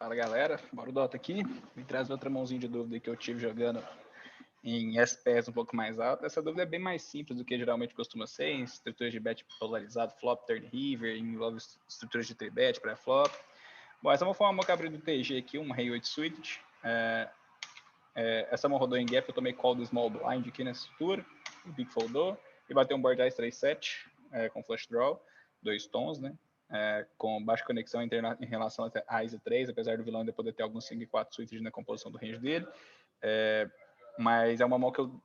Fala galera, Barudota aqui. Me traz outra mãozinha de dúvida que eu tive jogando em SPS um pouco mais alto. Essa dúvida é bem mais simples do que geralmente costuma ser, em estruturas de bet polarizado, flop, turn river, envolve estruturas de 3-bet, pré-flop. Bom, essa mão foi uma mão que abriu do TG aqui, uma Rei 8 suited. Essa mão rodou em gap, eu tomei call do small blind aqui nessa estrutura, o big foldou, e bateu um board ice 3-7 com flush draw, 2 tons, né? Com baixa conexão em relação a Ice 3, apesar do vilão ainda poder ter alguns 5 e 4 suites na composição do range dele. Mas é uma mão que eu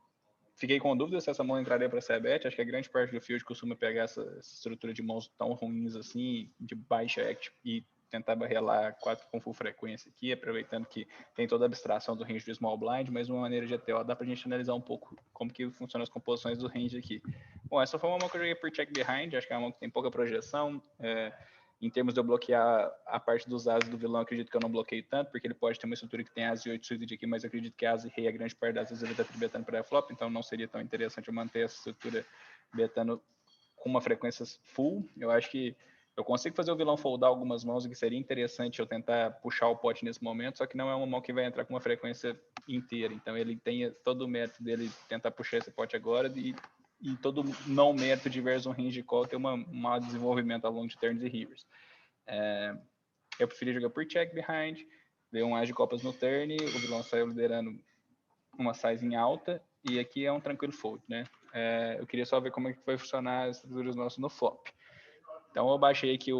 fiquei com dúvida se essa mão entraria para ser bet. Acho que a grande parte do field costuma pegar essa estrutura de mãos tão ruins assim, de baixa act, e tentar barrelar 4 com full frequência aqui, aproveitando que tem toda a abstração do range do small blind, mas de uma maneira de ATO dá para a gente analisar um pouco como que funcionam as composições do range aqui. Bom, essa foi uma mão que eu joguei por check behind, acho que é uma mão que tem pouca projeção. Em termos de eu bloquear a parte dos ases do vilão, acredito que eu não bloqueio tanto, porque ele pode ter uma estrutura que tem ase 8 suited aqui, mas eu acredito que ase e rei, a grande parte das vezes ele está tribetando pré-flop, então não seria tão interessante eu manter essa estrutura betando com uma frequência full. Eu acho que eu consigo fazer o vilão foldar algumas mãos, o que seria interessante eu tentar puxar o pote nesse momento, só que não é uma mão que vai entrar com uma frequência inteira, então ele tem todo o mérito dele tentar puxar esse pote agora e todo não mérito de versus um range call ter um maior desenvolvimento ao longo de turns e rivers. Eu preferi jogar por check behind, deu um as de copas no turn, o vilão saiu liderando uma size em alta, e aqui é um tranquilo fold, né? Eu queria só ver como é que vai funcionar as estruturas nossas no flop. Então eu baixei aqui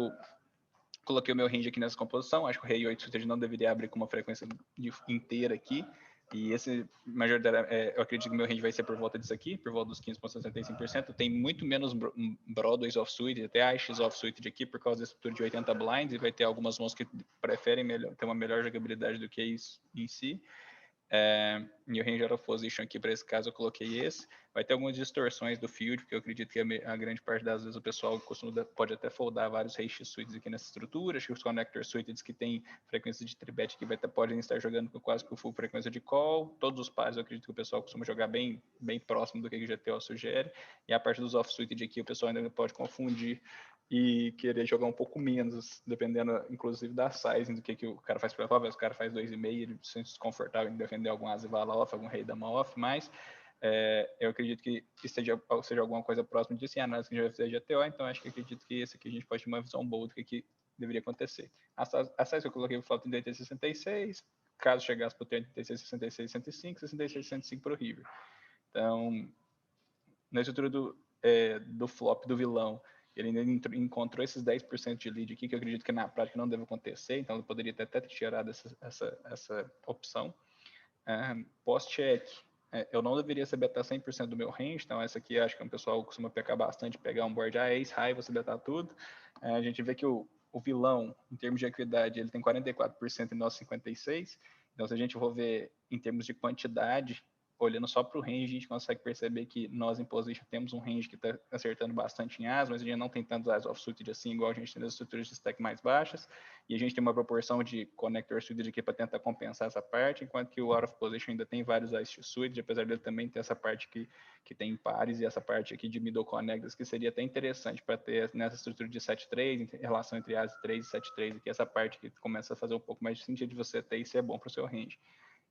coloquei o meu range aqui nessa composição, acho que o rei 8 suited não deveria abrir com uma frequência inteira aqui, e esse eu acredito que o meu range vai ser por volta disso aqui, por volta dos 15,65%. Tem muito menos Broadways off-suited, até Ashes off-suited aqui, por causa da estrutura de 80 blinds, e vai ter algumas mãos que preferem ter uma melhor jogabilidade do que isso em si. E o range out of position aqui, para esse caso, eu coloquei esse. Vai ter algumas distorções do field, porque eu acredito que a grande parte das vezes o pessoal pode até foldar vários Reishi suites aqui nessa estrutura. Acho que os connector suites que tem frequência de tribet aqui podem estar jogando com quase com full frequência de call. Todos os pares eu acredito que o pessoal costuma jogar bem próximo do que o GTO sugere. E a parte dos off-suited aqui o pessoal ainda pode confundir e querer jogar um pouco menos, dependendo, inclusive, da size, do que o cara faz para prova. Se o cara faz 2,5, ele se sente desconfortável em defender algum asa vala off, algum rei dama off, mas eu acredito que seja alguma coisa próxima disso em análise que a gente vai fazer de GTO, então acho que acredito que esse aqui a gente pode ter uma visão boa do que deveria acontecer. A size que eu coloquei foi 36, 66, caso chegasse para o 36, 66, 105, 66, 105 para o river. Então, na estrutura do flop do vilão, ele ainda encontrou esses 10% de lead aqui, que eu acredito que na prática não deve acontecer, então ele poderia até ter tirado essa opção. Post-check, eu não deveria ser betar 100% do meu range, então essa aqui acho que o pessoal costuma pecar bastante, pegar um board ace, high, você betar tudo. A gente vê que o vilão, em termos de equidade, ele tem 44% e nós 56%, então se a gente for ver em termos de quantidade, olhando só para o range, a gente consegue perceber que nós em position temos um range que está acertando bastante em as, mas a gente não tem tantos as off-suited assim, igual a gente tem nas estruturas de stack mais baixas, e a gente tem uma proporção de connector suited aqui para tentar compensar essa parte, enquanto que o out of position ainda tem vários ice suited, apesar dele também ter essa parte que tem pares e essa parte aqui de middle connectors, que seria até interessante para ter nessa estrutura de 7-3, em relação entre as 3 e 7-3, aqui essa parte que começa a fazer um pouco mais de sentido de você ter, e isso é bom para o seu range.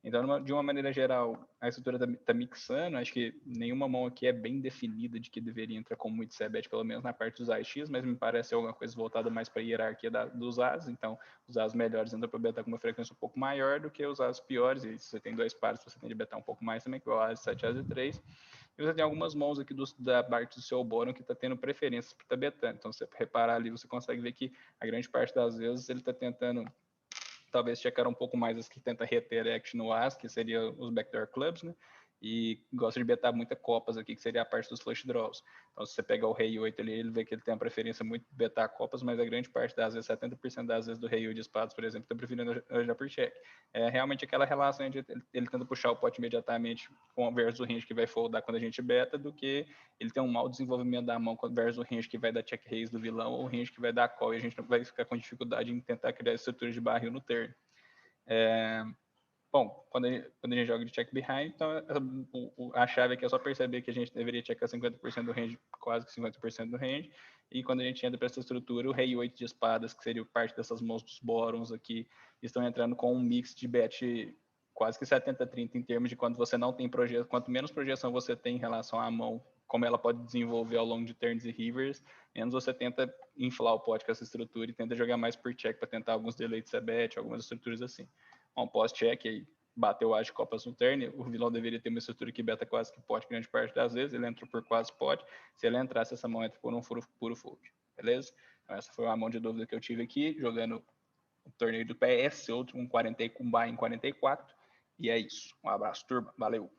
Então, de uma maneira geral, a estrutura está mixando. Acho que nenhuma mão aqui é bem definida de que deveria entrar com muito CBET, pelo menos na parte dos AX, mas me parece alguma coisa voltada mais para a hierarquia dos As. Então, os As melhores entram para betar com uma frequência um pouco maior do que os As piores. E se você tem dois pares, você tem de betar um pouco mais também, que é o As 7, As 3. E você tem algumas mãos aqui da parte do seu bórum que está tendo preferências para estar betando. Então, se você reparar ali, você consegue ver que a grande parte das vezes ele está tentando talvez checar um pouco mais as que tenta reter act no as, que seria os backdoor clubs, né? E gosta de betar muita copas aqui, que seria a parte dos flush draws. Então, se você pegar o rei 8 ali, ele vê que ele tem a preferência muito de betar copas, mas a grande parte das vezes, 70% das vezes do rei 8 de espadas, por exemplo, está preferindo já por check. É realmente aquela relação entre ele tenta puxar o pote imediatamente versus o range que vai foldar quando a gente beta, do que ele tem um mau desenvolvimento da mão versus o range que vai dar check raise do vilão ou o range que vai dar call, e a gente vai ficar com dificuldade em tentar criar estruturas de barril no turn. Bom, quando a gente joga de check behind, então a chave aqui é só perceber que a gente deveria checkar 50% do range, quase que 50% do range, e quando a gente entra para essa estrutura, o rei 8 de espadas, que seria parte dessas mãos dos Borons aqui, estão entrando com um mix de bet quase que 70-30 em termos de quando você não tem projeção, quanto menos projeção você tem em relação à mão, como ela pode desenvolver ao longo de turns e rivers, menos você tenta inflar o pote com essa estrutura e tenta jogar mais por check para tentar alguns deletes a bet, algumas estruturas assim. Bom, pós-check aí, bateu as copas no turn, o vilão deveria ter uma estrutura que beta quase que pote grande parte das vezes, ele entrou por quase pote, se ele entrasse, essa mão entra por um puro fold, beleza? Então essa foi uma mão de dúvida que eu tive aqui, jogando o torneio do PS, outro com 40 com buy em 44, e é isso. Um abraço, turma, valeu!